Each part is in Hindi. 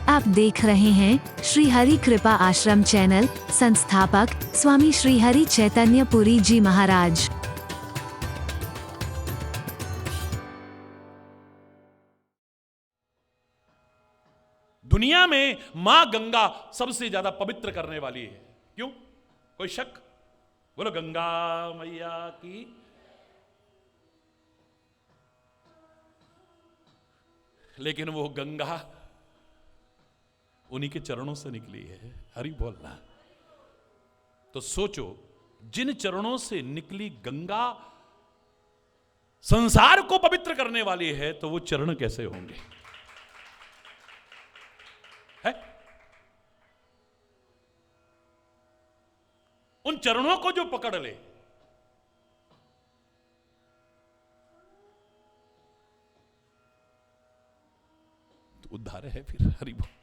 आप देख रहे हैं श्री हरि कृपा आश्रम चैनल। संस्थापक स्वामी श्री हरि चैतन्य पुरी जी महाराज। दुनिया में मां गंगा सबसे ज्यादा पवित्र करने वाली है। क्यों? कोई शक? बोलो गंगा मैया की। लेकिन वो गंगा उन्हीं के चरणों से निकली है। हरि बोलना। तो सोचो, जिन चरणों से निकली गंगा संसार को पवित्र करने वाली है, तो वो चरण कैसे होंगे? है? उन चरणों को जो पकड़ ले, तो उद्धार है। फिर हरि बोल।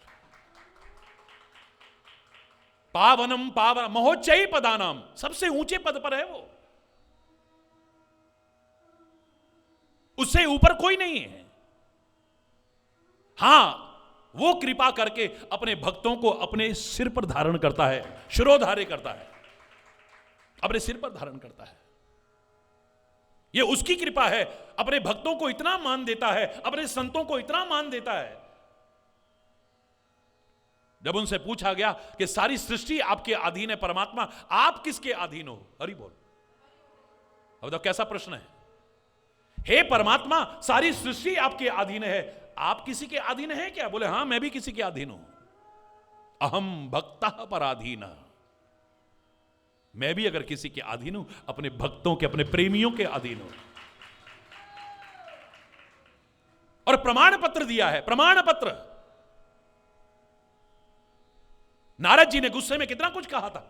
पावनम पावन महोच्चयी पदानाम, सबसे ऊंचे पद पर है वो। उससे ऊपर कोई नहीं है। हां, वो कृपा करके अपने भक्तों को अपने सिर पर धारण करता है, शिरोधार्य करता है, अपने सिर पर धारण करता है। ये उसकी कृपा है। अपने भक्तों को इतना मान देता है, अपने संतों को इतना मान देता है। जब उनसे पूछा गया कि सारी सृष्टि आपके अधीन है परमात्मा, आप किसके अधीन हो? हरि बोल। अब तो कैसा प्रश्न है? हे परमात्मा, सारी सृष्टि आपके अधीन है, आप किसी के अधीन हैं क्या? बोले हां, मैं भी किसी के अधीन हूं। अहम भक्तः पराधीन। मैं भी अगर किसी के अधीन हूं, अपने भक्तों के, अपने प्रेमियों के अधीन हूं। और प्रमाण पत्र दिया है। प्रमाण पत्र। नारद जी ने गुस्से में कितना कुछ कहा था।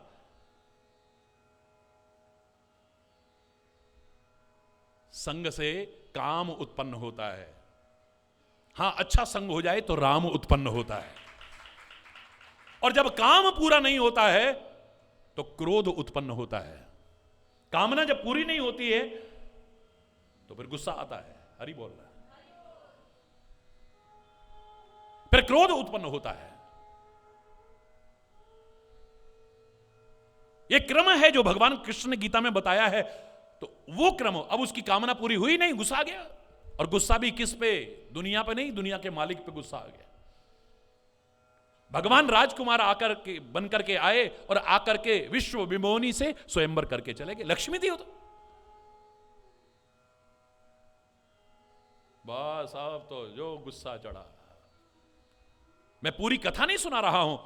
संग से काम उत्पन्न होता है। हां, अच्छा संग हो जाए तो राम उत्पन्न होता है। और जब काम पूरा नहीं होता है तो क्रोध उत्पन्न होता है। कामना जब पूरी नहीं होती है तो फिर गुस्सा आता है। हरि बोल रहा है। फिर क्रोध उत्पन्न होता है। यह क्रम है जो भगवान कृष्ण ने गीता में बताया है। तो वो क्रम, अब उसकी कामना पूरी हुई नहीं, गुस्सा आ गया। और गुस्सा भी किस पे? दुनिया पे नहीं, दुनिया के मालिक पे गुस्सा आ गया। भगवान राजकुमार आकर के बनकर के आए और आकर के विश्व विमोहनी से स्वयंवर करके चले गए। लक्ष्मी थी वो तो। बस अब तो जो गुस्सा चढ़ा। मैं पूरी कथा नहीं सुना रहा हूं।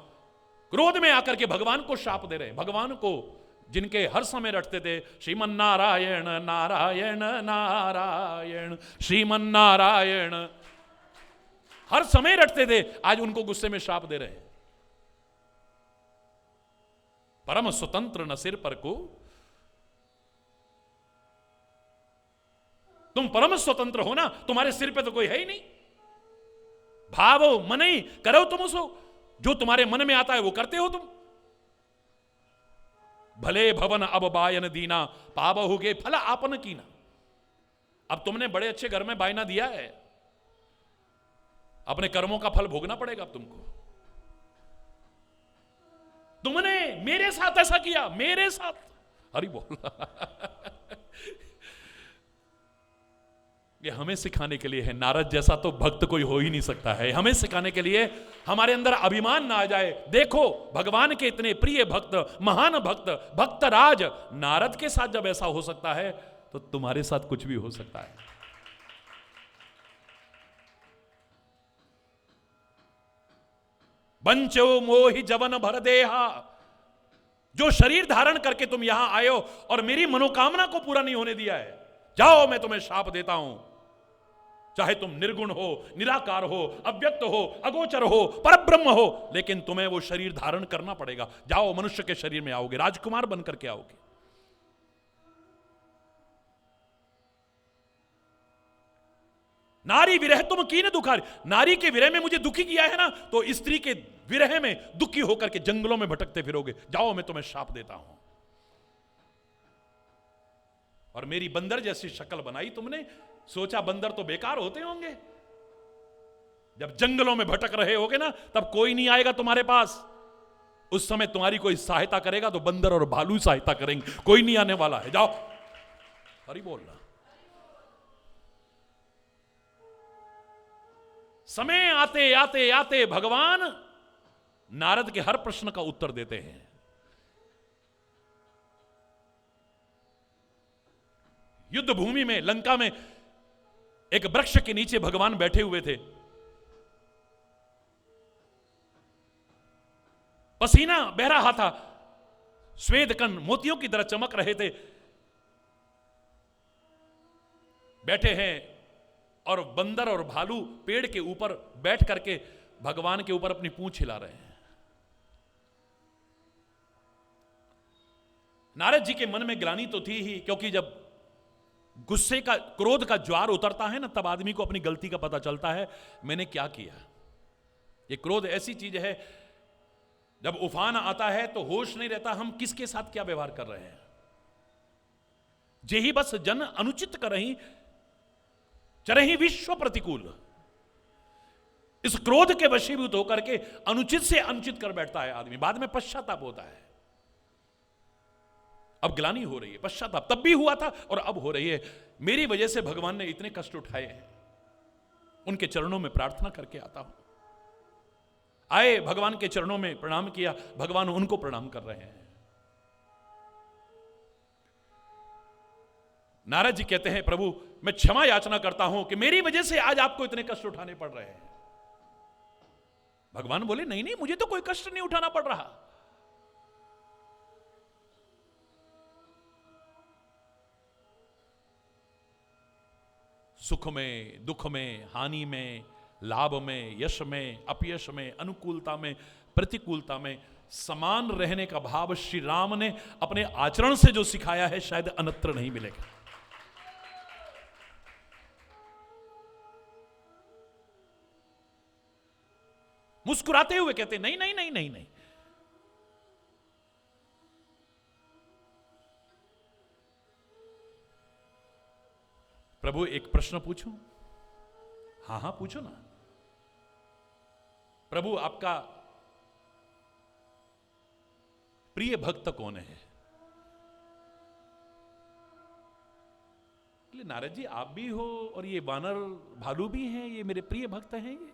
क्रोध में आकर के भगवान को शाप दे रहे। भगवान को जिनके हर समय रटते थे श्रीमन नारायण नारायण नारायण श्रीमन नारायण, हर समय रटते थे, आज उनको गुस्से में शाप दे रहे। परम स्वतंत्र न सिर पर को, तुम परम स्वतंत्र हो ना, तुम्हारे सिर पे तो कोई है ही नहीं। भावो मन ही करो तुम उसो, जो तुम्हारे मन में आता है वो करते हो तुम। भले भवन अब बायन दीना, पावहुगे फल आपन कीना। अब तुमने बड़े अच्छे घर में बायना दिया है, अपने कर्मों का फल भोगना पड़ेगा अब तुमको। तुमने मेरे साथ ऐसा किया, मेरे साथ। हरि बोल। ये हमें सिखाने के लिए है। नारद जैसा तो भक्त कोई हो ही नहीं सकता है। हमें सिखाने के लिए, हमारे अंदर अभिमान ना आ जाए। देखो, भगवान के इतने प्रिय भक्त, महान भक्त, भक्तराज नारद के साथ जब ऐसा हो सकता है, तो तुम्हारे साथ कुछ भी हो सकता है। बंचो मोहि जवन भर देहा, जो शरीर धारण करके तुम यहां आए हो और मेरी मनोकामना को पूरा नहीं होने दिया है, जाओ मैं तुम्हें शाप देता हूं। चाहे तुम निर्गुण हो, निराकार हो, अव्यक्त हो, अगोचर हो, परब्रह्म हो, लेकिन तुम्हें वो शरीर धारण करना पड़ेगा। जाओ, मनुष्य के शरीर में आओगे, राजकुमार बनकर के आओगे। नारी विरह तुम कीन दुखारी, नारी के विरह में मुझे दुखी किया है ना, तो स्त्री के विरह में दुखी होकर के जंगलों में भटकते फिरोगे। जाओ मैं तुम्हें शाप देता हूं। और मेरी बंदर जैसी शक्ल बनाई तुमने, सोचा बंदर तो बेकार होते होंगे, जब जंगलों में भटक रहे होगे ना, तब कोई नहीं आएगा तुम्हारे पास। उस समय तुम्हारी कोई सहायता करेगा तो बंदर और भालू सहायता करेंगे, कोई नहीं आने वाला है। जाओ, हरि बोलना। समय आते आते आते भगवान नारद के हर प्रश्न का उत्तर देते हैं। युद्ध भूमि में, लंका में एक वृक्ष के नीचे भगवान बैठे हुए थे। पसीना बह रहा था, श्वेत कण मोतियों की तरह चमक रहे थे। बैठे हैं और बंदर और भालू पेड़ के ऊपर बैठ करके भगवान के ऊपर अपनी पूंछ हिला रहे हैं। नारद जी के मन में ग्लानि तो थी ही, क्योंकि जब गुस्से का, क्रोध का ज्वार उतरता है ना, तब आदमी को अपनी गलती का पता चलता है, मैंने क्या किया। ये क्रोध ऐसी चीज है, जब उफान आता है तो होश नहीं रहता हम किसके साथ क्या व्यवहार कर रहे हैं। जेहि बस जन अनुचित करही चरही विश्व प्रतिकूल। इस क्रोध के वशीभूत होकर के अनुचित से अनुचित कर बैठता है आदमी, बाद में पश्चाताप होता है। अब ग्लानि हो रही है, पश्चाताप तब भी हुआ था और अब हो रही है। मेरी वजह से भगवान ने इतने कष्ट उठाए हैं। उनके चरणों में प्रार्थना करके आता हूं। आए, भगवान के चरणों में प्रणाम किया, भगवान उनको प्रणाम कर रहे हैं। नारद जी कहते हैं, प्रभु मैं क्षमा याचना करता हूं कि मेरी वजह से आज आपको इतने कष्ट उठाने पड़ रहे हैं। भगवान बोले, नहीं नहीं, मुझे तो कोई कष्ट नहीं उठाना पड़ रहा। सुख में, दुख में, हानि में, लाभ में, यश में, अपयश में, अनुकूलता में, प्रतिकूलता में समान रहने का भाव श्री राम ने अपने आचरण से जो सिखाया है, शायद अन्यत्र नहीं मिलेगा। मुस्कुराते हुए कहते, नहीं नहीं नहीं नहीं नहीं, प्रभु एक प्रश्न पूछूं? हां हां पूछो ना। प्रभु आपका प्रिय भक्त कौन है? नारद जी आप भी हो और ये वानर भालू भी हैं, ये मेरे प्रिय भक्त हैं। ये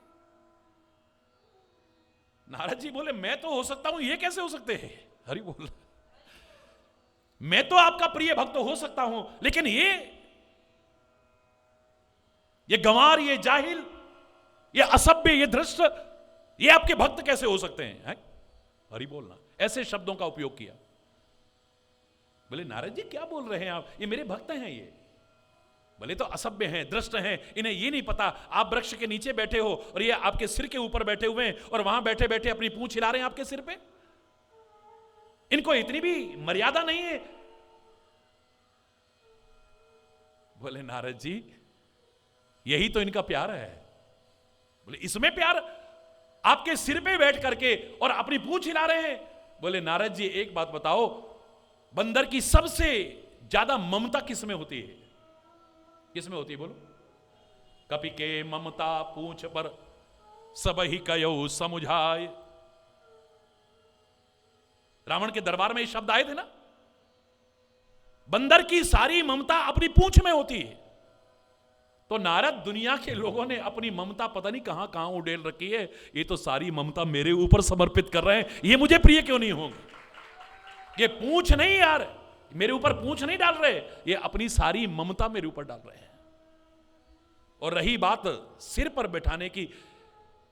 नारद जी बोले, मैं तो हो सकता हूं, ये कैसे हो सकते हैं? हरि बोल। मैं तो आपका प्रिय भक्त हो सकता हूं, लेकिन ये गंवार, ये जाहिल, ये असभ्य, ये धृष्ट, ये आपके भक्त कैसे हो सकते हैं? हरि बोलना। ऐसे शब्दों का उपयोग किया। बोले, नारद जी क्या बोल रहे हैं आप? ये मेरे भक्त हैं। ये बोले तो असभ्य हैं, दृष्ट हैं, इन्हें ये नहीं पता आप वृक्ष के नीचे बैठे हो और ये आपके सिर के ऊपर बैठे हुए हैं और वहां बैठे बैठे अपनी पूंछ हिला रहे हैं आपके सिर पे। इनको इतनी भी मर्यादा नहीं है। बोले, नारद जी यही तो इनका प्यार है। बोले, इसमें प्यार? आपके सिर पे बैठ करके और अपनी पूंछ हिला रहे हैं। बोले, नारद जी एक बात बताओ, बंदर की सबसे ज्यादा ममता किसमें होती है? किसमें होती है बोलो? कपि के ममता पूंछ पर सब ही कयो समुझाए। रावण के दरबार में ये शब्द आए थे ना, बंदर की सारी ममता अपनी पूंछ में होती है। तो नारद, दुनिया के लोगों ने अपनी ममता पता नहीं कहां कहां उड़ेल रखी है, ये तो सारी ममता मेरे ऊपर समर्पित कर रहे हैं, ये मुझे प्रिय क्यों नहीं होंगे? ये पूंछ नहीं यार, मेरे ऊपर पूंछ नहीं डाल रहे, ये अपनी सारी ममता मेरे ऊपर डाल रहे हैं। और रही बात सिर पर बैठाने की,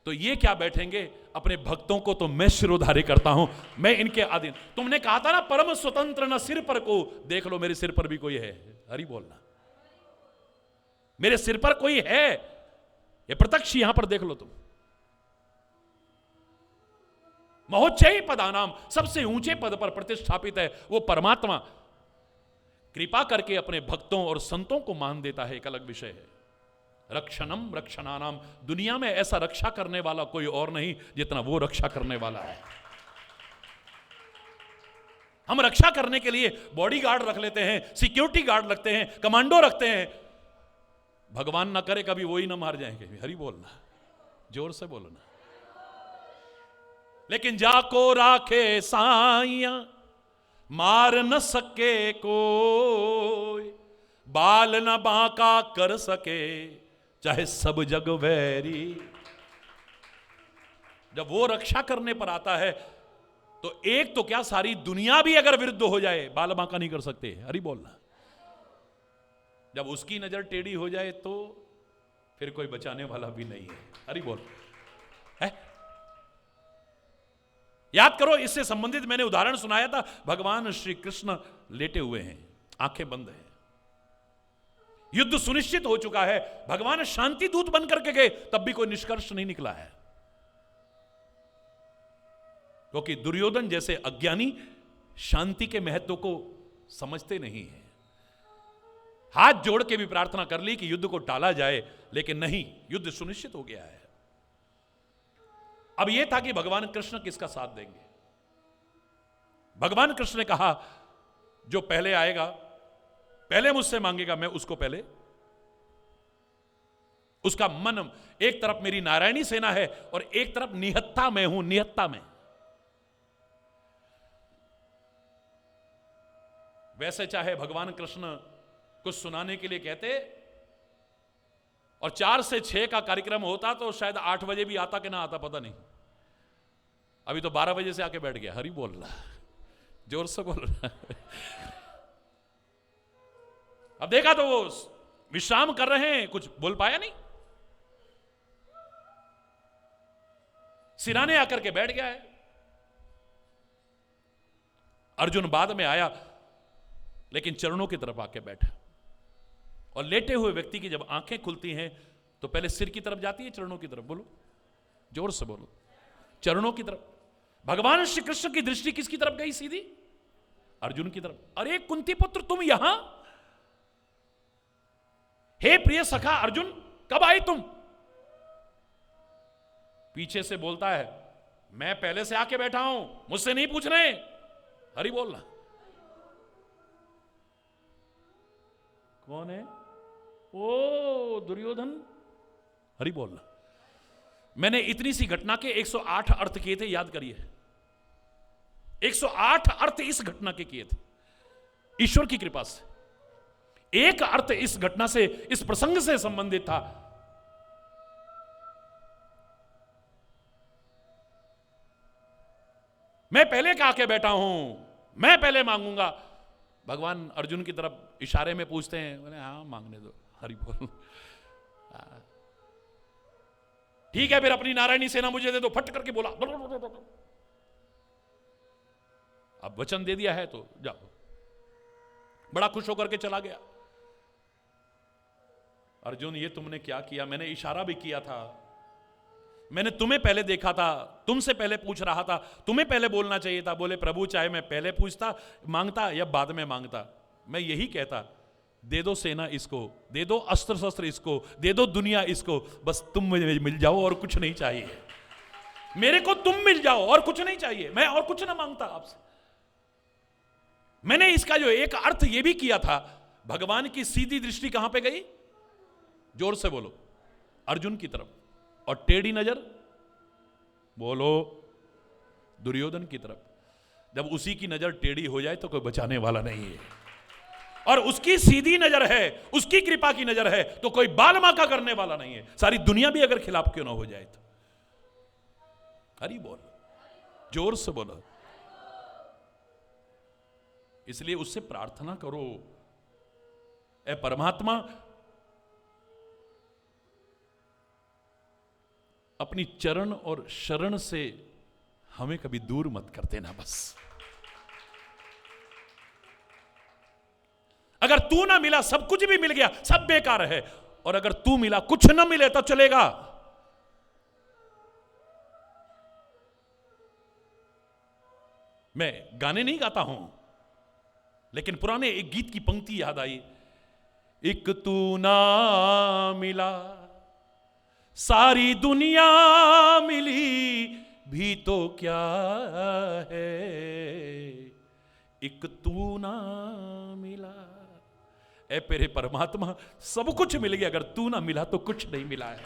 तो ये क्या बैठेंगे? अपने भक्तों को तो मैं शिरोधार्य करता हूं, मैं इनके अधीन। तुमने कहा था ना, परम स्वतंत्र न सिर पर को। देख लो मेरे सिर पर भी कोई है। हरि बोलना। मेरे सिर पर कोई है, ये प्रत्यक्ष यहां पर देख लो तुम। महोच्चय पदानाम, सबसे ऊंचे पद पर प्रतिष्ठापित है वो परमात्मा। कृपा करके अपने भक्तों और संतों को मान देता है, एक अलग विषय है। रक्षणम रक्षणानाम, दुनिया में ऐसा रक्षा करने वाला कोई और नहीं जितना वो रक्षा करने वाला है। हम रक्षा करने के लिए बॉडीगार्ड रख लेते हैं, सिक्योरिटी गार्ड रखते हैं, कमांडो रखते हैं। भगवान ना करे कभी वही ना मार जाएंगे। हरि बोलना। जोर से बोलो ना। लेकिन जाको राखे साइया मार न सके कोई, बाल न बांका कर सके चाहे सब जग वैरी। जब वो रक्षा करने पर आता है तो एक तो क्या, सारी दुनिया भी अगर विरुद्ध हो जाए बाल बांका नहीं कर सकते। हरि बोलना। जब उसकी नजर टेढ़ी हो जाए तो फिर कोई बचाने वाला भी नहीं है। हरि बोल है। याद करो, इससे संबंधित मैंने उदाहरण सुनाया था। भगवान श्री कृष्ण लेटे हुए हैं, आंखें बंद हैं, युद्ध सुनिश्चित हो चुका है, भगवान शांति दूत बन करके गए, तब भी कोई निष्कर्ष नहीं निकला है। क्योंकि दुर्योधन जैसे अज्ञानी शांति के महत्व को समझते नहीं है। हाथ जोड़ के भी प्रार्थना कर ली कि युद्ध को टाला जाए, लेकिन नहीं, युद्ध सुनिश्चित हो गया है। अब यह था कि भगवान कृष्ण किसका साथ देंगे। भगवान कृष्ण ने कहा जो पहले आएगा, पहले मुझसे मांगेगा, मैं उसको पहले। उसका मन, एक तरफ मेरी नारायणी सेना है और एक तरफ निहत्था में हूं, निहत्था में। वैसे चाहे भगवान कृष्ण कुछ सुनाने के लिए कहते और 4 से 6 का कार्यक्रम होता तो शायद 8 बजे भी आता कि ना आता पता नहीं। अभी तो 12 बजे से आके बैठ गया। हरि बोल रहा, जोर से बोल रहा। अब देखा तो वो विश्राम कर रहे हैं, कुछ बोल पाया नहीं, सिराने आकर के बैठ गया है। अर्जुन बाद में आया, लेकिन चरणों की तरफ आके बैठा। और लेटे हुए व्यक्ति की जब आंखें खुलती हैं तो पहले सिर की तरफ जाती है, चरणों की तरफ। बोलो, जोर से बोलो, चरणों की तरफ। भगवान श्री कृष्ण की दृष्टि किसकी तरफ गई? सीधी अर्जुन की तरफ। अरे कुंती पुत्र, तुम यहां? हे प्रिय सखा अर्जुन, कब आए तुम? पीछे से बोलता है, मैं पहले से आके बैठा हूं, मुझसे नहीं पूछ रहे। हरि बोलना। कौन है? ओ दुर्योधन। हरि बोलना। मैंने इतनी सी घटना के 108 अर्थ किए थे, याद करिए। 108 अर्थ इस घटना के किए थे, ईश्वर की कृपा से। एक अर्थ इस घटना से, इस प्रसंग से संबंधित था। मैं पहले कहा के बैठा हूं, मैं पहले मांगूंगा। भगवान अर्जुन की तरफ इशारे में पूछते हैं, बोले हाँ मांगने दो। हरि बोल। ठीक है, फिर अपनी नारायणी सेना मुझे दे दो। फट करके बोला। अब वचन दे दिया है तो जाओ। बड़ा खुश होकर के चला गया। अर्जुन, ये तुमने क्या किया? मैंने इशारा भी किया था, मैंने तुम्हें पहले देखा था, तुमसे पहले पूछ रहा था, तुम्हें पहले बोलना चाहिए था। बोले प्रभु, चाहे मैं पहले पूछता, मांगता या बाद में मांगता, मैं यही कहता, दे दो सेना इसको, दे दो अस्त्र शस्त्र इसको, दे दो दुनिया इसको, बस तुम मुझे मिल जाओ और कुछ नहीं चाहिए। मेरे को तुम मिल जाओ और कुछ नहीं चाहिए, मैं और कुछ ना मांगता आपसे। मैंने इसका जो एक अर्थ यह भी किया था, भगवान की सीधी दृष्टि कहां पे गई? जोर से बोलो, अर्जुन की तरफ। और टेढ़ी नजर, बोलो, दुर्योधन की तरफ। जब उसी की नजर टेढ़ी हो जाए तो कोई बचाने वाला नहीं है। और उसकी सीधी नजर है, उसकी कृपा की नजर है, तो कोई बाल बांका करने वाला नहीं है। सारी दुनिया भी अगर खिलाफ क्यों ना हो जाए तो। हरि बोल, जोर से बोलो। इसलिए उससे प्रार्थना करो, ए परमात्मा, अपनी चरण और शरण से हमें कभी दूर मत कर देना। बस अगर तू ना मिला, सब कुछ भी मिल गया, सब बेकार है। और अगर तू मिला, कुछ ना मिले तो चलेगा। मैं गाने नहीं गाता हूं, लेकिन पुराने एक गीत की पंक्ति याद आई। एक तू ना मिला, सारी दुनिया मिली भी तो क्या है, एक तू ना मिला। ए मेरे परमात्मा, सब कुछ मिल गया, अगर तू ना मिला तो कुछ नहीं मिला है।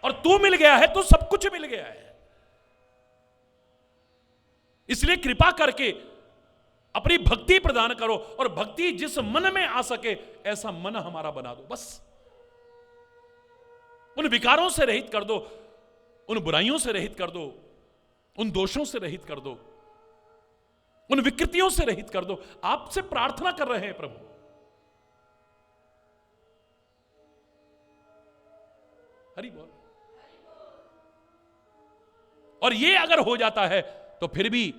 और तू मिल गया है तो सब कुछ मिल गया है। इसलिए कृपा करके अपनी भक्ति प्रदान करो और भक्ति जिस मन में आ सके ऐसा मन हमारा बना दो। बस उन विकारों से रहित कर दो, उन बुराइयों से रहित कर दो, उन दोषों से रहित कर दो, उन विकृतियों से रहित कर दो। आपसे प्रार्थना कर रहे हैं प्रभु। हरि बोल। और ये अगर हो जाता है तो फिर भी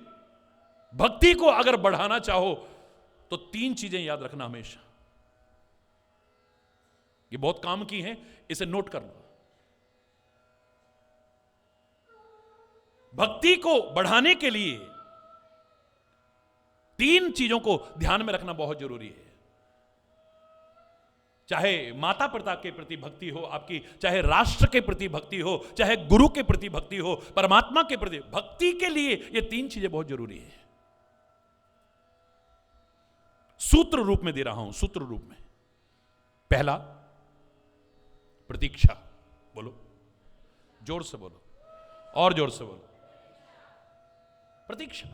भक्ति को अगर बढ़ाना चाहो तो 3 चीजें याद रखना हमेशा। ये बहुत काम की हैं, इसे नोट कर लो। भक्ति को बढ़ाने के लिए 3 चीजों को ध्यान में रखना बहुत जरूरी है। चाहे माता पिता के प्रति भक्ति हो आपकी, चाहे राष्ट्र के प्रति भक्ति हो, चाहे गुरु के प्रति भक्ति हो, परमात्मा के प्रति भक्ति के लिए ये 3 चीजें बहुत जरूरी है। सूत्र रूप में दे रहा हूं, सूत्र रूप में। पहला, प्रतीक्षा। बोलो, जोर से बोलो, और जोर से बोलो। प्रतीक्षा।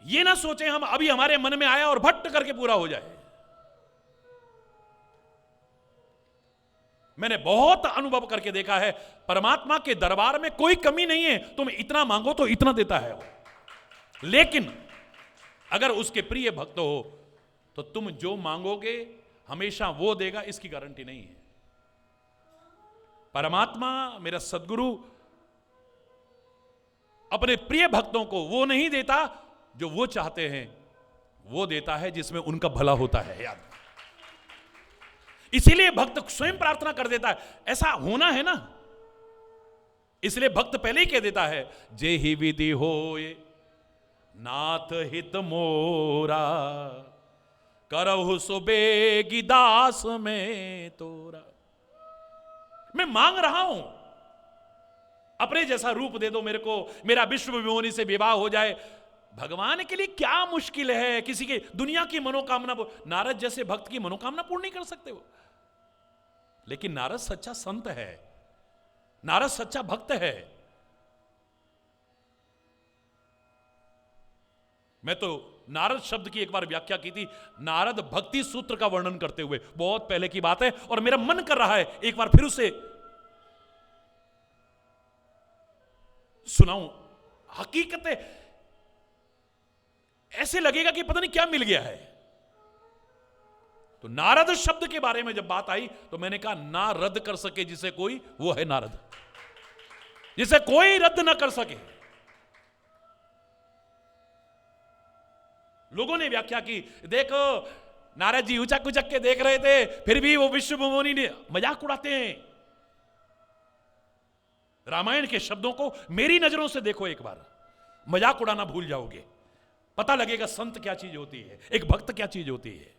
ये ना सोचें हम अभी हमारे मन में आया और भट्ट करके पूरा हो जाए। मैंने बहुत अनुभव करके देखा है, परमात्मा के दरबार में कोई कमी नहीं है। तुम इतना मांगो तो इतना देता है वो। लेकिन अगर उसके प्रिय भक्त हो तो तुम जो मांगोगे हमेशा वो देगा, इसकी गारंटी नहीं है। परमात्मा मेरा सद्गुरु अपने प्रिय भक्तों को वो नहीं देता जो वो चाहते हैं, वो देता है जिसमें उनका भला होता है। याद, इसीलिए भक्त स्वयं प्रार्थना कर देता है। ऐसा होना है ना, इसलिए भक्त पहले ही कह देता है, जे ही विधि होए नाथ हित मोरा, करहु सुबेगी दास में तोरा। मैं मांग रहा हूं अपने जैसा रूप दे दो मेरे को, मेरा विश्व विमोहिनी से विवाह हो जाए। भगवान के लिए क्या मुश्किल है? किसी की दुनिया की मनोकामना, नारद जैसे भक्त की मनोकामना पूर्ण नहीं कर सकते हो। लेकिन नारद सच्चा संत है, नारद सच्चा भक्त है। मैं तो नारद शब्द की एक बार व्याख्या की थी, नारद भक्ति सूत्र का वर्णन करते हुए, बहुत पहले की बात है, और मेरा मन कर रहा है एक बार फिर उसे सुनाऊं। हकीकत है, ऐसे लगेगा कि पता नहीं क्या मिल गया है। तो नारद शब्द के बारे में जब बात आई तो मैंने कहा, ना रद्द कर सके जिसे कोई, वो है नारद, जिसे कोई रद्द ना कर सके। लोगों ने व्याख्या की, देखो नारद जी उचक उचक के देख रहे थे, फिर भी वो विश्व विमोहिनी ने मजाक उड़ाते हैं। रामायण के शब्दों को मेरी नजरों से देखो एक बार, मजाक उड़ाना भूल जाओगे। पता लगेगा संत क्या चीज होती है, एक भक्त क्या चीज होती है।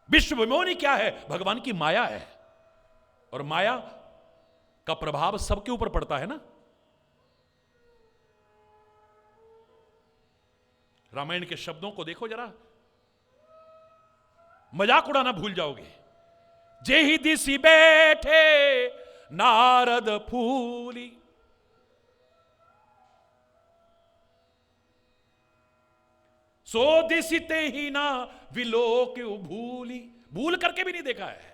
विश्व विमोहिनी क्या है? भगवान की माया है, और माया का प्रभाव सबके ऊपर पड़ता है ना। रामायण के शब्दों को देखो जरा, मजाक उड़ाना भूल जाओगे। जे ही दिसी बैठे नारद फूली, सो दिसते ही ना विलोक भूली। भूल करके भी नहीं देखा है।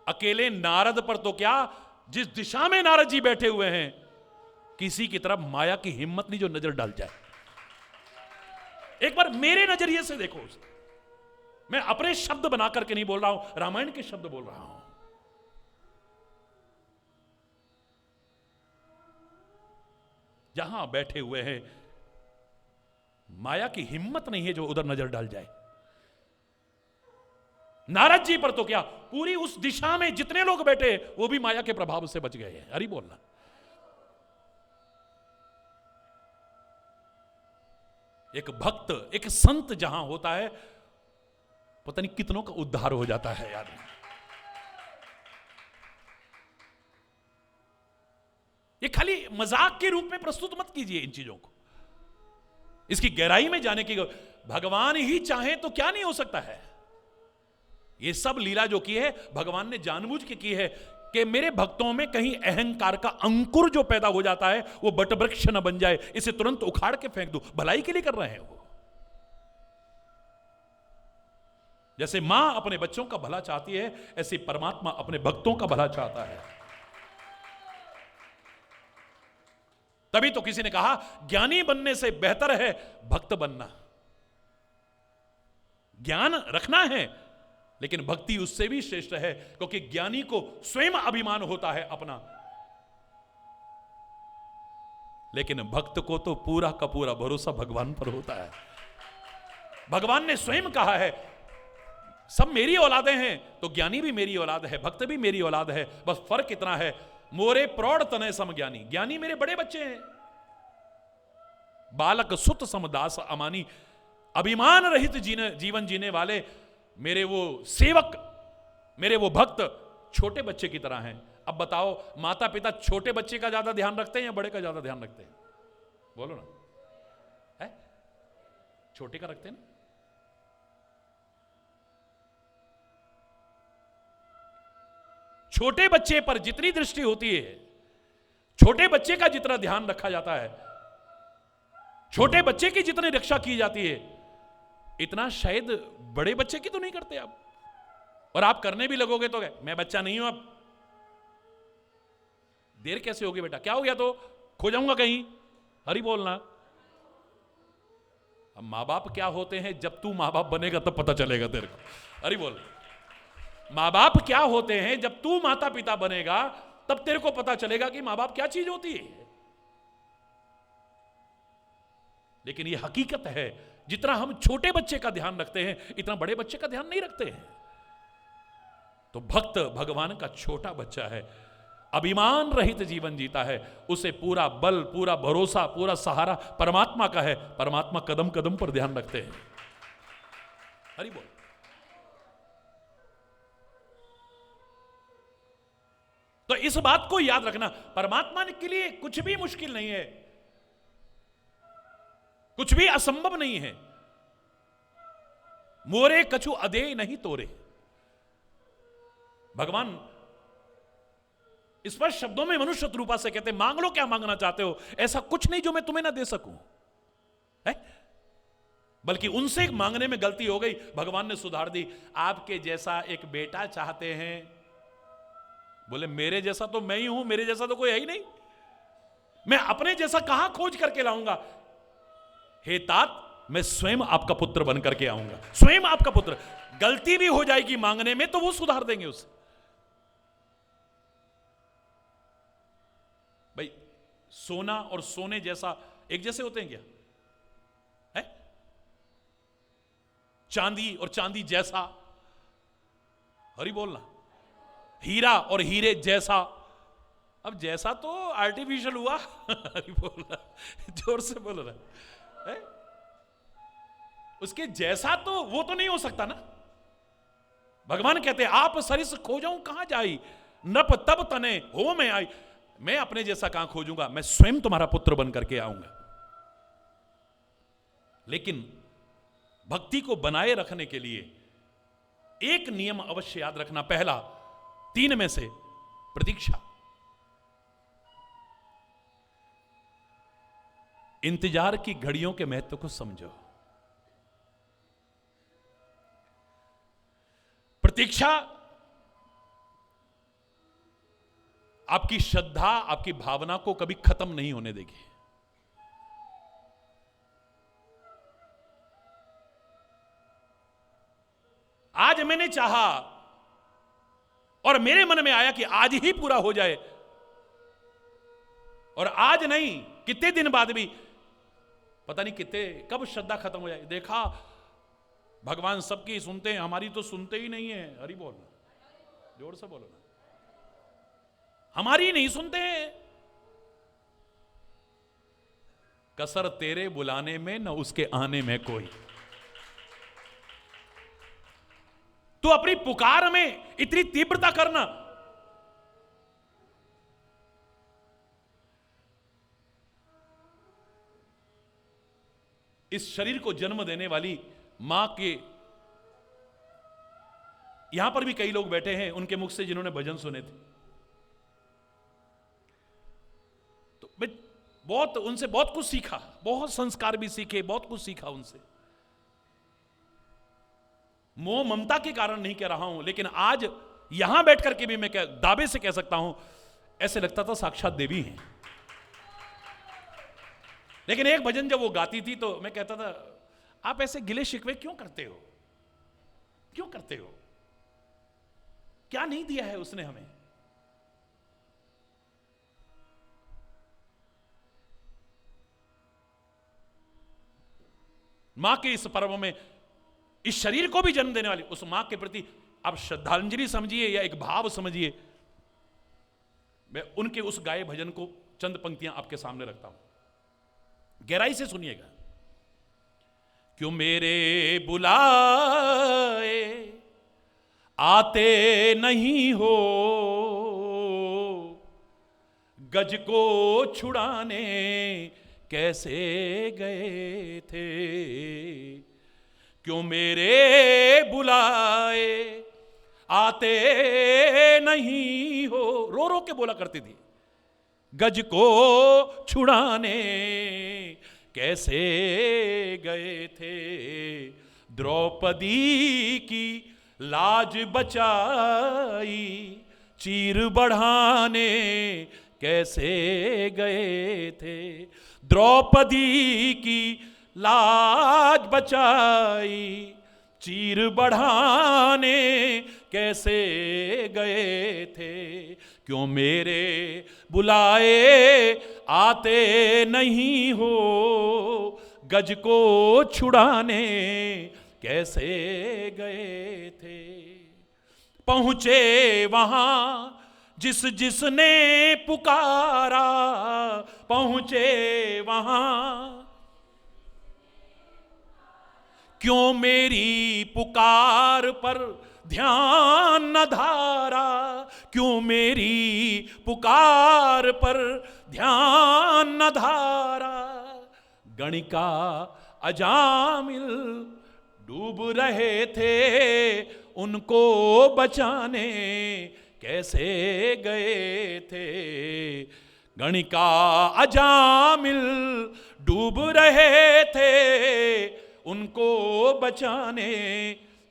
अकेले नारद पर तो क्या, जिस दिशा में नारद जी बैठे हुए हैं, किसी की तरफ माया की हिम्मत नहीं जो नजर डाल जाए। एक बार मेरे नजरिए से देखो, मैं अपने शब्द बना करके नहीं बोल रहा हूं, रामायण के शब्द बोल रहा हूं। जहां बैठे हुए हैं, माया की हिम्मत नहीं है जो उधर नजर डाल जाए। नारद जी पर तो क्या, पूरी उस दिशा में जितने लोग बैठे वो भी माया के प्रभाव से बच गए हैं। अरे बोलना, एक भक्त, एक संत जहां होता है, पता नहीं कितनों का उद्धार हो जाता है यार। ये खाली मजाक के रूप में प्रस्तुत मत कीजिए इन चीजों को। इसकी गहराई में जाने की, भगवान ही चाहे तो क्या नहीं हो सकता है। ये सब लीला जो की है भगवान ने जानबूझ के की है कि मेरे भक्तों में कहीं अहंकार का अंकुर जो पैदा हो जाता है वो बटवृक्ष न बन जाए, इसे तुरंत उखाड़ के फेंक दो। भलाई के लिए कर रहे हैं वो। जैसे मां अपने बच्चों का भला चाहती है, ऐसे परमात्मा अपने भक्तों का भला चाहता है। तभी तो किसी ने कहा ज्ञानी बनने से बेहतर है भक्त बनना। ज्ञान रखना है लेकिन भक्ति उससे भी श्रेष्ठ है, क्योंकि ज्ञानी को स्वयं अभिमान होता है अपना, लेकिन भक्त को तो पूरा का पूरा भरोसा भगवान पर होता है। भगवान ने स्वयं कहा है सब मेरी औलादें हैं, तो ज्ञानी भी मेरी औलाद है, भक्त भी मेरी औलाद है, बस फर्क इतना है मोरे प्रौढ़ तनय सम ज्ञानी। ज्ञानी मेरे बड़े बच्चे हैं, बालक सुत समदास अमानी। अभिमान रहित जीवन जीने वाले मेरे वो सेवक, मेरे वो भक्त छोटे बच्चे की तरह हैं। अब बताओ माता पिता छोटे बच्चे का ज्यादा ध्यान रखते हैं या बड़े का ज्यादा ध्यान रखते हैं? बोलो ना, है छोटे का रखते हैं ना। छोटे बच्चे पर जितनी दृष्टि होती है, छोटे बच्चे का जितना ध्यान रखा जाता है, छोटे बच्चे की जितनी रक्षा की जाती है, इतना शायद बड़े बच्चे की तो नहीं करते आप। और आप करने भी लगोगे तो मैं बच्चा नहीं हूं, अब देर कैसे होगी बेटा, क्या हो गया तो खो जाऊंगा कहीं, हरी बोलना। अब मां बाप क्या होते हैं, जब तू मां बाप बनेगा तब पता चलेगा तेरे को, हरी बोल। मां बाप क्या होते हैं, जब तू माता पिता बनेगा तब तेरे को पता चलेगा कि मां बाप क्या चीज होती है। लेकिन यह हकीकत है, जितना हम छोटे बच्चे का ध्यान रखते हैं इतना बड़े बच्चे का ध्यान नहीं रखते हैं। तो भक्त भगवान का छोटा बच्चा है, अभिमान रहित जीवन जीता है, उसे पूरा बल, पूरा भरोसा, पूरा सहारा परमात्मा का है। परमात्मा कदम कदम पर ध्यान रखते हैं, हरि बोल। तो इस बात को याद रखना, परमात्मा के लिए कुछ भी मुश्किल नहीं है, कुछ भी असंभव नहीं है। मोरे कछु अदे नहीं तोरे। भगवान स्पष्ट शब्दों में मनुष्य रूपा से कहते मांग लो क्या मांगना चाहते हो, ऐसा कुछ नहीं जो मैं तुम्हें ना दे सकूं, है? बल्कि उनसे मांगने में गलती हो गई, भगवान ने सुधार दी। आपके जैसा एक बेटा चाहते हैं, बोले मेरे जैसा तो मैं ही हूं, मेरे जैसा तो कोई है ही नहीं, मैं अपने जैसा कहां खोज करके लाऊंगा। हे तात, मैं स्वयं आपका पुत्र बन करके आऊंगा, स्वयं आपका पुत्र। गलती भी हो जाएगी मांगने में तो वो सुधार देंगे उसे। भाई सोना और सोने जैसा एक जैसे होते हैं क्या, है? चांदी और चांदी जैसा, हरी बोलना। हीरा और हीरे जैसा, अब जैसा तो आर्टिफिशियल हुआ हरी बोलना, जोर से बोलो ना, है? उसके जैसा तो वो तो नहीं हो सकता ना। भगवान कहते हैं आप सरिस खोजाऊं कहां जाई, नप तब तने हो मैं आई। मैं अपने जैसा कहां खोजूंगा, मैं स्वयं तुम्हारा पुत्र बन करके आऊंगा। लेकिन भक्ति को बनाए रखने के लिए एक नियम अवश्य याद रखना, पहला 3 में से प्रतीक्षा। इंतजार की घड़ियों के महत्व को समझो। प्रतीक्षा आपकी श्रद्धा, आपकी भावना को कभी खत्म नहीं होने देगी। आज मैंने चाहा और मेरे मन में आया कि आज ही पूरा हो जाए, और आज नहीं कितने दिन बाद भी पता नहीं कितने कब श्रद्धा खत्म हो जाए। देखा भगवान सबकी सुनते हैं, हमारी तो सुनते ही नहीं है, हरि बोल, जोर से बोलो ना, हमारी नहीं सुनते हैं। कसर तेरे बुलाने में न उसके आने में कोई। तू अपनी पुकार में इतनी तीव्रता करना, इस शरीर को जन्म देने वाली मां के, यहां पर भी कई लोग बैठे हैं उनके मुख से जिन्होंने भजन सुने थे, तो मैं उनसे बहुत कुछ सीखा, बहुत संस्कार भी सीखे, बहुत कुछ सीखा उनसे। मोह ममता के कारण नहीं कह रहा हूं, लेकिन आज यहां बैठ करके भी मैं दावे से कह सकता हूं, ऐसे लगता था साक्षात देवी हैं। लेकिन एक भजन जब वो गाती थी तो मैं कहता था, आप ऐसे गिले शिकवे क्यों करते हो, क्यों करते हो, क्या नहीं दिया है उसने हमें। मां के इस पर्व में इस शरीर को भी जन्म देने वाली उस मां के प्रति आप श्रद्धांजलि समझिए या एक भाव समझिए। मैं उनके उस गाये भजन को चंद पंक्तियां आपके सामने रखता हूं, गहराई से सुनिएगा। क्यों मेरे बुलाए आते नहीं हो, गज को छुड़ाने कैसे गए थे। क्यों मेरे बुलाए आते नहीं हो, रो रो के बोला करती थी, गज को छुड़ाने कैसे गए थे। द्रौपदी की लाज बचाई चीर बढ़ाने कैसे गए थे। द्रौपदी की लाज बचाई चीर बढ़ाने कैसे गए थे। क्यों मेरे बुलाए आते नहीं हो, गज को छुड़ाने कैसे गए थे। पहुंचे वहां जिसने पुकारा, पहुंचे वहां क्यों मेरी पुकार पर ध्यान न धारा। क्यों मेरी पुकार पर ध्यान न धारा। गणिका अजामिल डूब रहे थे, उनको बचाने कैसे गए थे। गणिका अजामिल डूब रहे थे, उनको बचाने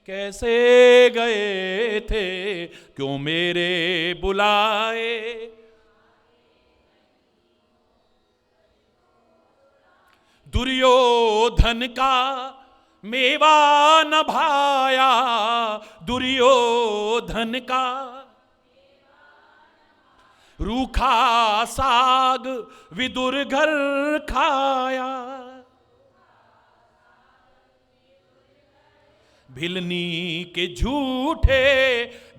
कैसे गए थे। क्यों मेरे बुलाए दुर्योधन का मेवा न भाया, दुर्योधन का रूखा साग विदुर घर खाया। भिलनी के झूठे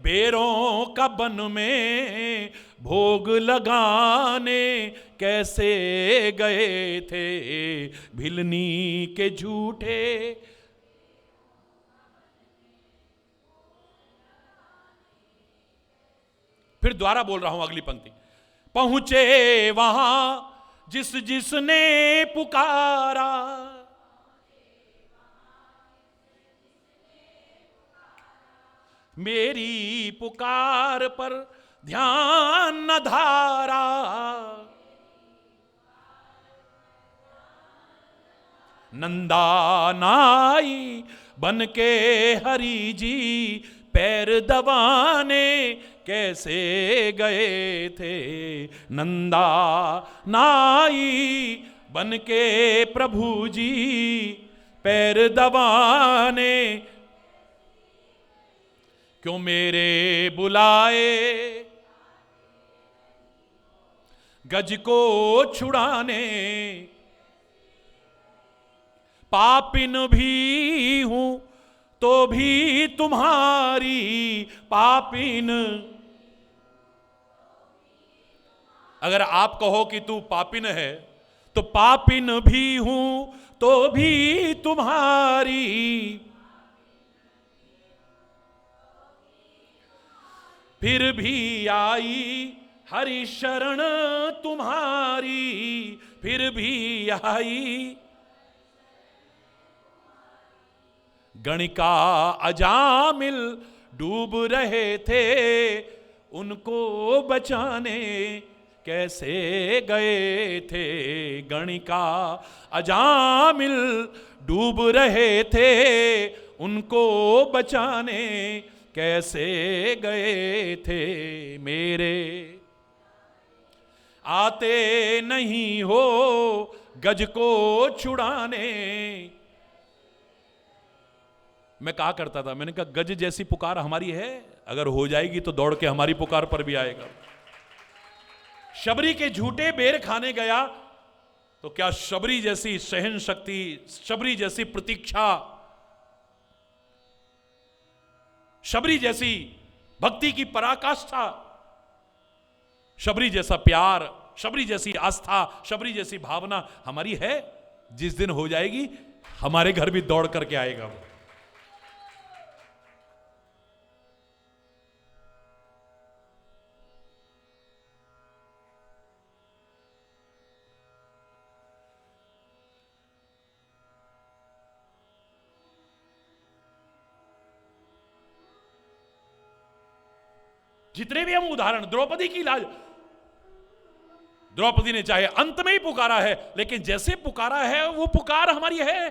बेरों का बन में भोग लगाने कैसे गए थे। भिलनी के झूठे फिर दोबारा बोल रहा हूं अगली पंक्ति। पहुंचे वहां जिसने पुकारा, मेरी पुकार पर ध्यान न धारा। नंदा नाई बन के हरि जी पैर दबाने कैसे गए थे। नंदा नाई बन के प्रभु जी पैर दबाने क्यों मेरे बुलाए गज को छुड़ाने। पापिन भी हूं तो भी तुम्हारी, पापिन अगर आप कहो कि तू पापिन है तो पापिन भी हूं तो भी तुम्हारी। फिर भी आई हरि शरण तुम्हारी, फिर भी आई गणिका अजामिल डूब रहे थे, उनको बचाने कैसे गए थे। गणिका अजामिल डूब रहे थे, उनको बचाने कैसे गए थे। मेरे आते नहीं हो गज को छुड़ाने। मैं कहा करता था, मैंने कहा गज जैसी पुकार हमारी है, अगर हो जाएगी तो दौड़ के हमारी पुकार पर भी आएगा। शबरी के झूठे बेर खाने गया तो क्या शबरी जैसी सहन शक्ति, शबरी जैसी प्रतीक्षा, शबरी जैसी भक्ति की पराकाष्ठा, शबरी जैसा प्यार, शबरी जैसी आस्था, शबरी जैसी भावना हमारी है? जिस दिन हो जाएगी हमारे घर भी दौड़ करके आएगा वो। जितने भी हम उदाहरण, द्रौपदी की लाज, द्रौपदी ने चाहे अंत में ही पुकारा है, लेकिन जैसे पुकारा है वो पुकार हमारी है।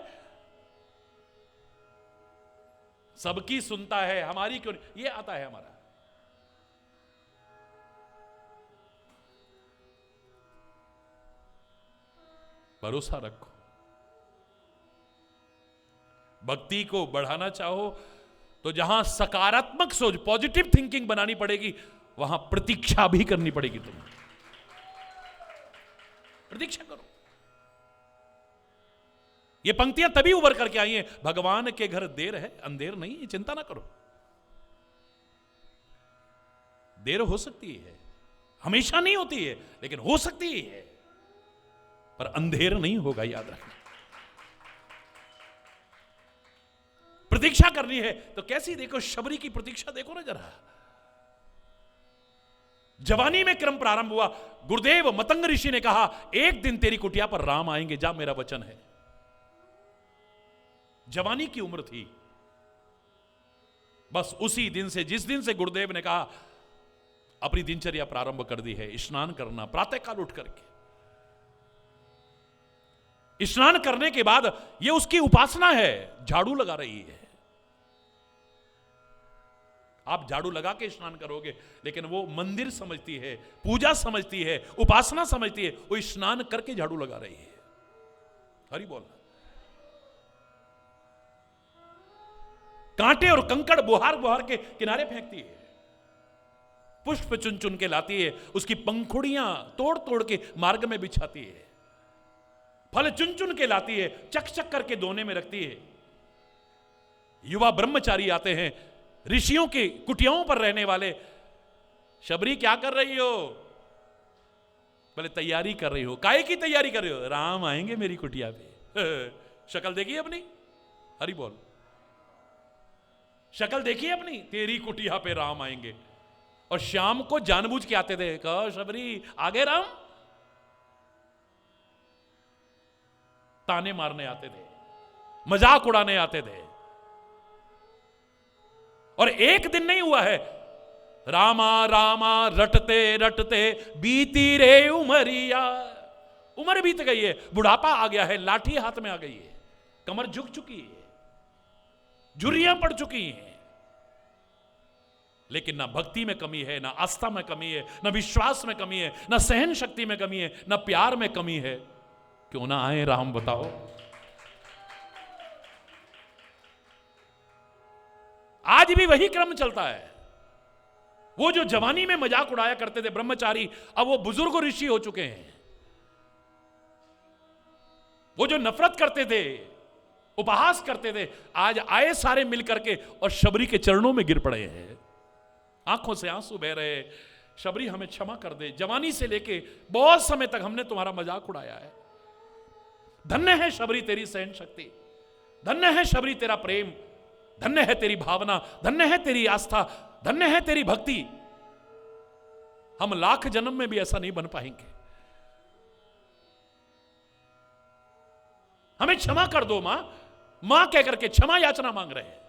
सबकी सुनता है, हमारी क्यों नहीं? ये आता है हमारा। भरोसा रखो। भक्ति को बढ़ाना चाहो तो जहां सकारात्मक सोच, पॉजिटिव थिंकिंग बनानी पड़ेगी, वहां प्रतीक्षा भी करनी पड़ेगी। तुम्हें प्रतीक्षा करो। ये पंक्तियां तभी उभर करके आई हैं, भगवान के घर देर है अंधेर नहीं, चिंता ना करो। देर हो सकती है, हमेशा नहीं होती है, लेकिन हो सकती है, पर अंधेर नहीं होगा, याद रखना। प्रतीक्षा करनी है तो कैसी, देखो शबरी की प्रतीक्षा देखो ना जरा। जवानी में क्रम प्रारंभ हुआ। गुरुदेव मतंग ऋषि ने कहा, एक दिन तेरी कुटिया पर राम आएंगे, जा मेरा वचन है। जवानी की उम्र थी। बस उसी दिन से, जिस दिन से गुरुदेव ने कहा, अपनी दिनचर्या प्रारंभ कर दी है। स्नान करना, प्रातःकाल उठ करके स्नान करने के बाद यह उसकी उपासना है। झाड़ू लगा रही है। आप झाड़ू लगा के स्नान करोगे, लेकिन वो मंदिर समझती है, पूजा समझती है, उपासना समझती है, वो स्नान करके झाड़ू लगा रही है। हरि बोल। कांटे और कंकड़ बुहार बुहार के किनारे फेंकती है। पुष्प चुन चुन के लाती है, उसकी पंखुड़ियां तोड़ तोड़ के मार्ग में बिछाती है। फल चुन चुन के लाती है, चक चक करके दोने में रखती है। युवा ब्रह्मचारी आते हैं, ऋषियों की कुटियाओं पर रहने वाले। शबरी क्या कर रही हो? बोले तैयारी कर रही हो। काहे की तैयारी कर रही हो? राम आएंगे मेरी कुटिया पे। शक्ल देखी अपनी? हरि बोल। शक्ल देखी अपनी? तेरी कुटिया पे राम आएंगे। और शाम को जानबूझ के आते थे, कहो शबरी आगे राम। ताने मारने आते थे, मजाक उड़ाने आते थे। और एक दिन नहीं हुआ है, रामा रामा रटते रटते बीती रे उमरिया। उम्र बीत गई है, बुढ़ापा आ गया है, लाठी हाथ में आ गई है, कमर झुक चुकी है, झुर्रियां पड़ चुकी हैं। लेकिन ना भक्ति में कमी है, ना आस्था में कमी है, ना विश्वास में कमी है, ना सहन शक्ति में कमी है, ना प्यार में कमी है। क्यों ना आए राम, बताओ। आज भी वही क्रम चलता है। वो जो जवानी में मजाक उड़ाया करते थे ब्रह्मचारी, अब वो बुजुर्ग ऋषि हो चुके हैं। वो जो नफरत करते थे, उपहास करते थे, आज आए सारे मिल करके और शबरी के चरणों में गिर पड़े हैं। आंखों से आंसू बह रहे, शबरी हमें क्षमा कर दे, जवानी से लेके बहुत समय तक हमने तुम्हारा मजाक उड़ाया है। धन्य है शबरी तेरी सहन शक्ति, धन्य है शबरी तेरा प्रेम, धन्य है तेरी भावना, धन्य है तेरी आस्था, धन्य है तेरी भक्ति। हम लाख जन्म में भी ऐसा नहीं बन पाएंगे। हमें क्षमा कर दो मां, मां कहकर के क्षमा याचना मांग रहे हैं।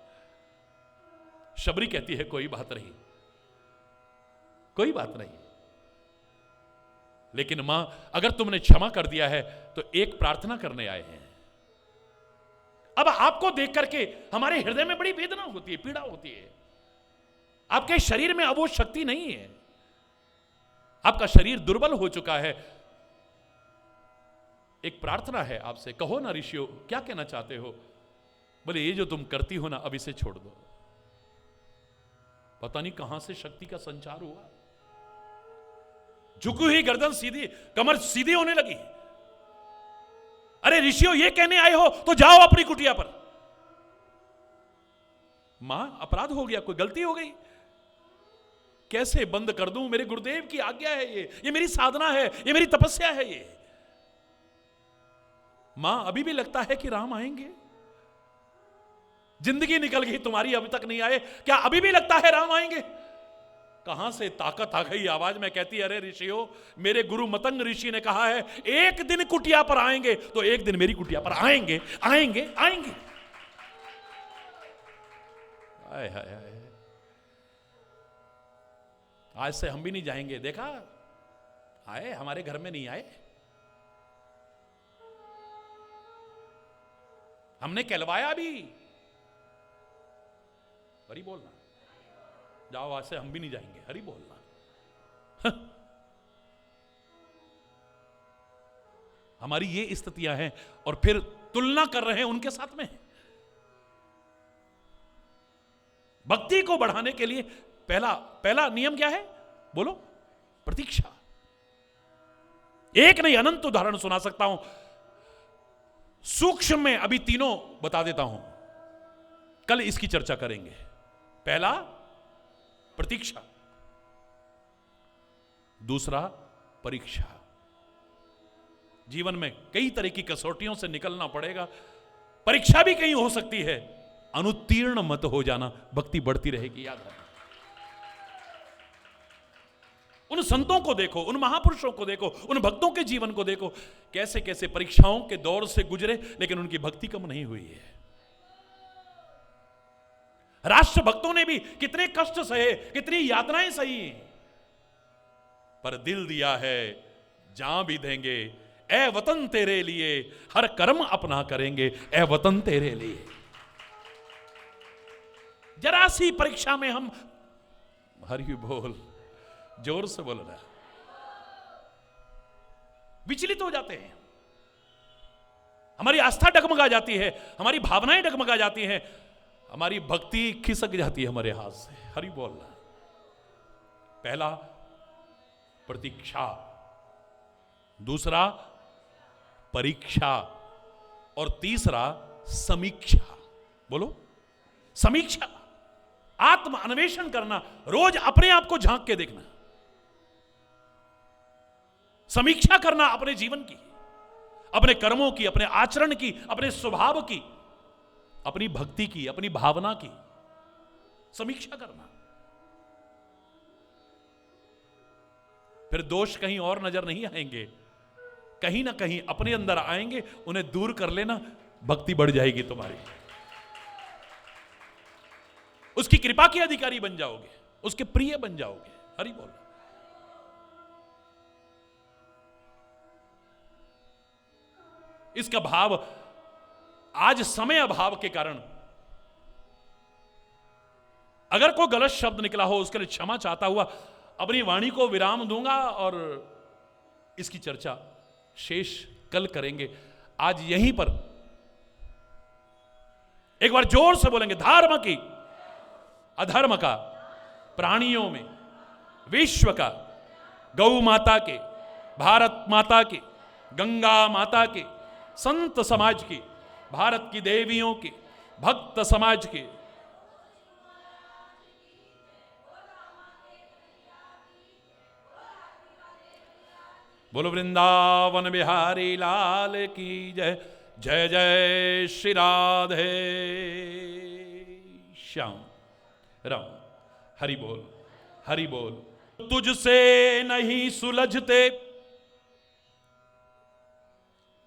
शबरी कहती है कोई बात नहीं, कोई बात नहीं, लेकिन मां अगर तुमने क्षमा कर दिया है तो एक प्रार्थना करने आए हैं। अब आपको देख करके हमारे हृदय में बड़ी वेदना होती है, पीड़ा होती है। आपके शरीर में अब वो शक्ति नहीं है, आपका शरीर दुर्बल हो चुका है। एक प्रार्थना है आपसे, कहो ना ऋषियों क्या कहना चाहते हो। बोले ये जो तुम करती हो ना अब इसे छोड़ दो। पता नहीं कहां से शक्ति का संचार हुआ, झुकी हुई गर्दन सीधी, कमर सीधी होने लगी। अरे ऋषियों ये कहने आए हो तो जाओ अपनी कुटिया पर। मां अपराध हो गया, कोई गलती हो गई, कैसे बंद कर दूं, मेरे गुरुदेव की आज्ञा है, ये मेरी साधना है, ये मेरी तपस्या है। ये मां अभी भी लगता है कि राम आएंगे, जिंदगी निकल गई तुम्हारी अभी तक नहीं आए, क्या अभी भी लगता है राम आएंगे। कहां से ताकत आ गई आवाज में, कहती है अरे ऋषियों मेरे गुरु मतंग ऋषि ने कहा है एक दिन कुटिया पर आएंगे तो एक दिन मेरी कुटिया पर आएंगे आएंगे आएंगे। आए हाय हाय, आज से हम भी नहीं जाएंगे। देखा आए, हमारे घर में नहीं आए, हमने कहलवाया भी। हरी बोलना, जाओ आज से हम भी नहीं जाएंगे, हरी बोलना। हमारी ये स्थितियां हैं और फिर तुलना कर रहे हैं उनके साथ में। भक्ति को बढ़ाने के लिए पहला नियम क्या है बोलो, प्रतीक्षा। एक नहीं अनंत उदाहरण सुना सकता हूं, सूक्ष्म में अभी तीनों बता देता हूं, कल इसकी चर्चा करेंगे। पहला प्रतीक्षा, दूसरा परीक्षा। जीवन में कई तरह की कसौटियों से निकलना पड़ेगा, परीक्षा भी कहीं हो सकती है, अनुत्तीर्ण मत हो जाना, भक्ति बढ़ती रहेगी। याद रखना, उन संतों को देखो, उन महापुरुषों को देखो, उन भक्तों के जीवन को देखो, कैसे कैसे परीक्षाओं के दौर से गुजरे लेकिन उनकी भक्ति कम नहीं हुई है। राष्ट्र भक्तों ने भी कितने कष्ट सहे, कितनी यातनाएं सही, पर दिल दिया है, जान भी देंगे, ए वतन तेरे लिए हर कर्म अपना करेंगे, ए वतन तेरे लिए। जरा सी परीक्षा में हम, हरि बोल, जोर से बोल रहा, विचलित हो जाते हैं, हमारी आस्था डगमगा जाती है, हमारी भावनाएं डगमगा जाती हैं, हमारी भक्ति खिसक जाती है हमारे हाथ से। हरि बोल रहा। पहला प्रतीक्षा, दूसरा परीक्षा और तीसरा समीक्षा। बोलो समीक्षा, आत्म अन्वेषण करना, रोज अपने आप को झांक के देखना, समीक्षा करना अपने जीवन की, अपने कर्मों की, अपने आचरण की, अपने स्वभाव की, अपनी भक्ति की, अपनी भावना की समीक्षा करना। फिर दोष कहीं और नजर नहीं आएंगे, कहीं ना कहीं अपने अंदर आएंगे, उन्हें दूर कर लेना, भक्ति बढ़ जाएगी तुम्हारी, उसकी कृपा के अधिकारी बन जाओगे, उसके प्रिय बन जाओगे। हरि बोल। इसका भाव आज समय अभाव के कारण अगर कोई गलत शब्द निकला हो उसके लिए क्षमा चाहता हुआ अपनी वाणी को विराम दूंगा और इसकी चर्चा शेष कल करेंगे। आज यहीं पर एक बार जोर से बोलेंगे, धर्म की अधर्म का, प्राणियों में, विश्व का, गौ माता के, भारत माता के, गंगा माता के, संत समाज की, भारत की देवियों की, भक्त समाज की, बोलो वृंदावन बिहारी लाल की जय। जय जय श्री राधे श्याम राम। हरि बोल, हरि बोल। तुझसे नहीं सुलझते,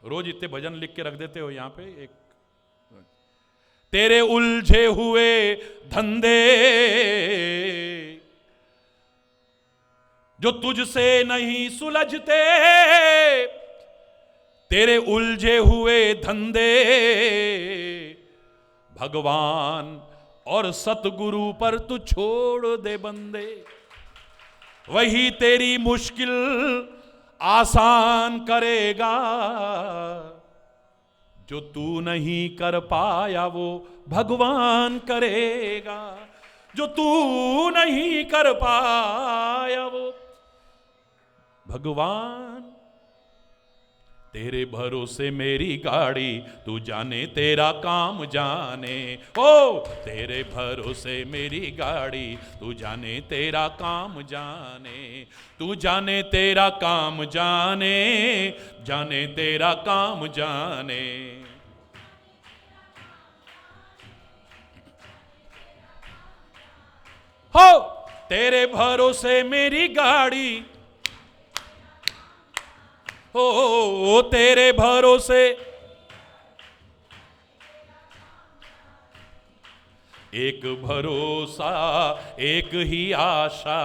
रोज इतने भजन लिख के रख देते हो यहां पे, एक तेरे उलझे हुए धंधे जो तुझसे नहीं सुलझते, तेरे उलझे हुए धंधे भगवान और सतगुरु पर तू छोड़ दे बंदे। वही तेरी मुश्किल आसान करेगा, जो तू नहीं कर पाया वो भगवान करेगा। जो तू नहीं कर पाया वो भगवान। तेरे भरोसे मेरी गाड़ी, तू जाने तेरा काम जाने। ओ तेरे भरोसे मेरी गाड़ी, तू जाने तेरा काम जाने। तू जाने तेरा काम जाने, जाने तेरा काम जाने। हो तेरे भरोसे मेरी गाड़ी, हो तेरे भरोसे एक भरोसा एक ही आशा,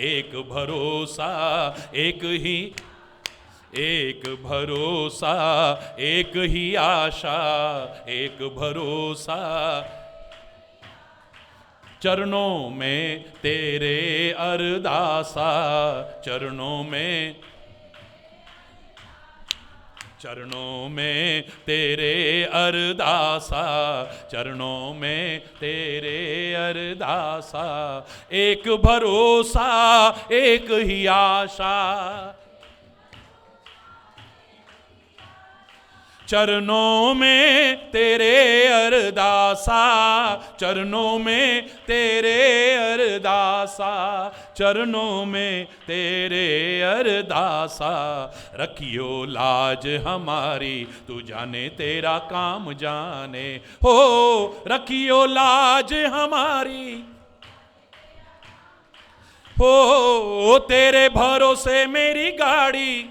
एक भरोसा एक ही, एक भरोसा एक ही आशा, एक भरोसा। चरणों में तेरे अरदासा, चरणों में, चरणों में तेरे अरदासा, चरणों में तेरे अरदासा। एक भरोसा एक ही आशा, चरणों में तेरे अरदासा, चरणों में तेरे अरदासा, चरणों में तेरे अरदासा। रखियो लाज हमारी, तू जाने तेरा काम जाने। हो रखियो लाज हमारी, हो तेरे भरोसे मेरी गाड़ी,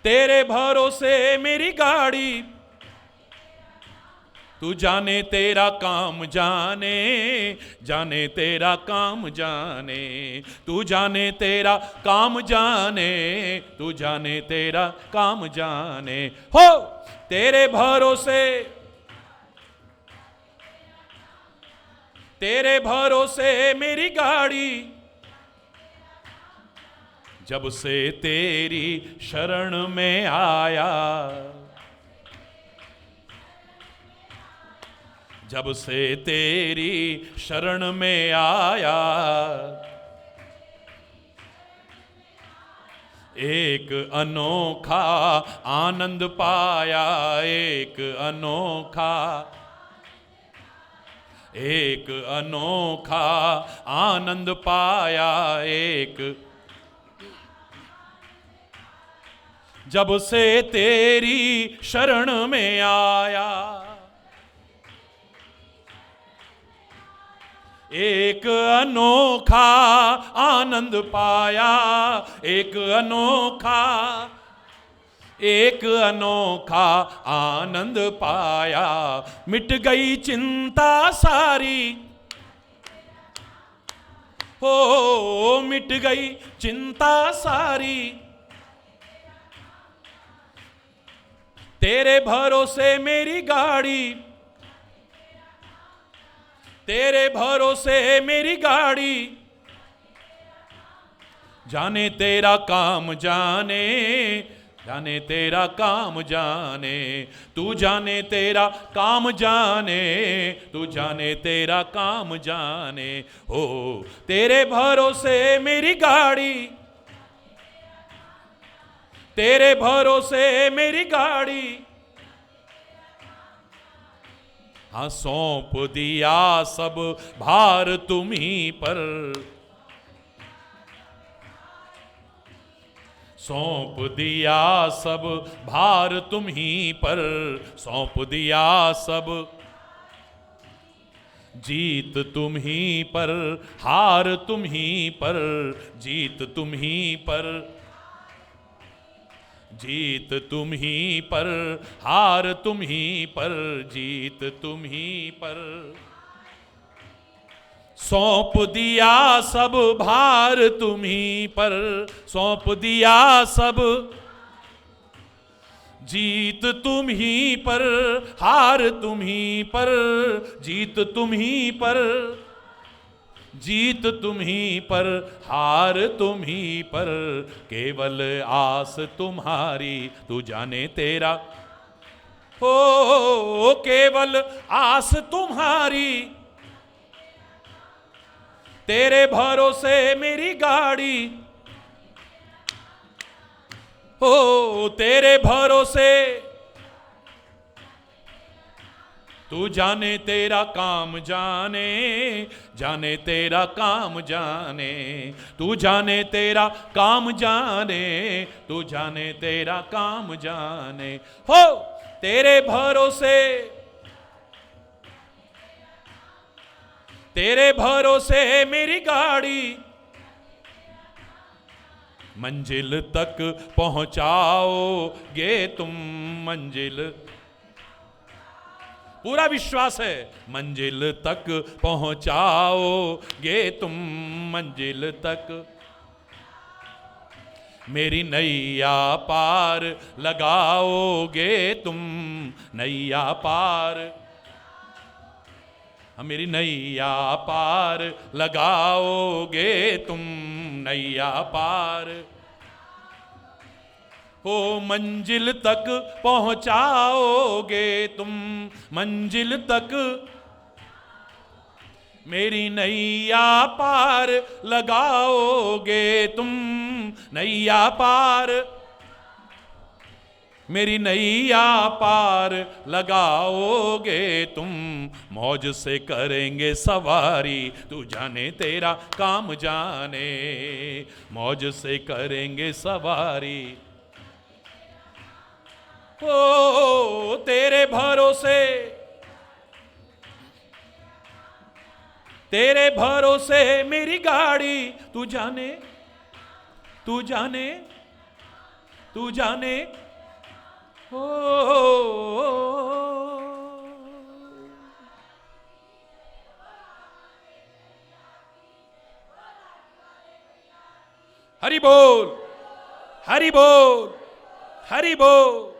तेरे भरोसे मेरी गाड़ी। तू जाने तेरा काम जाने, जाने तेरा काम जाने। तू जाने तेरा काम जाने, तू जाने तेरा काम जाने। हो तेरे भरोसे, तेरे भरोसे मेरी गाड़ी। जब से तेरी शरण में आया, जब से तेरी शरण में आया, एक अनोखा आनंद पाया, एक अनोखा, एक अनोखा आनंद पाया। एक जब से तेरी शरण में आया, एक अनोखा आनंद पाया, एक अनोखा, एक अनोखा आनंद पाया। मिट गई चिंता सारी, हो मिट गई चिंता सारी। तेरे भरोसे मेरी गाड़ी, तेरे भरोसे मेरी गाड़ी। जाने तेरा काम जाने, जाने तेरा काम जाने। तू जाने तेरा काम जाने, तू जाने तेरा काम जाने। हो तेरे भरोसे मेरी गाड़ी, तेरे भरोसे मेरी गाड़ी। हाँ सौंप दिया सब भार तुम्हीं पर, सौंप दिया सब भार तुम्हीं पर, सौंप दिया सब। जीत तुम्हीं पर, हार तुम्हीं पर, जीत तुम्हीं पर। जीत तुम ही पर, हार तुम ही पर, जीत तुम ही पर। सौंप दिया सब भार तुम ही पर, सौंप दिया सब। जीत तुम ही पर, हार तुम ही पर, जीत तुम ही पर। जीत तुम ही पर, हार तुम ही पर। केवल आस तुम्हारी, तू जाने तेरा। हो केवल आस तुम्हारी, तेरे भरोसे मेरी गाड़ी। हो तेरे भरोसे, तू जाने तेरा काम जाने, जाने तेरा काम जाने। तू जाने तेरा काम जाने, तू जाने तेरा काम जाने। हो तेरे भरोसे, तेरे भरोसे मेरी गाड़ी। मंजिल तक पहुंचाओगे तुम, मंजिल। पूरा विश्वास है, मंजिल तक पहुंचाओगे तुम, मंजिल तक। मेरी नैया पार लगाओगे तुम, नैया पार। मेरी नैया पार लगाओगे तुम, नैया पार। हो मंजिल तक पहुंचाओगे तुम, मंजिल तक। मेरी नैया पार लगाओगे तुम, नैया पार। मेरी नैया पार लगाओगे तुम। मौज से करेंगे सवारी, तू जाने तेरा काम जाने। मौज से करेंगे सवारी। ओ तेरे भरोसे, तेरे भरोसे मेरी गाड़ी। तू जाने, तू जाने, तू जाने। ओ हरि बोल, हरि बोल, हरि बोल।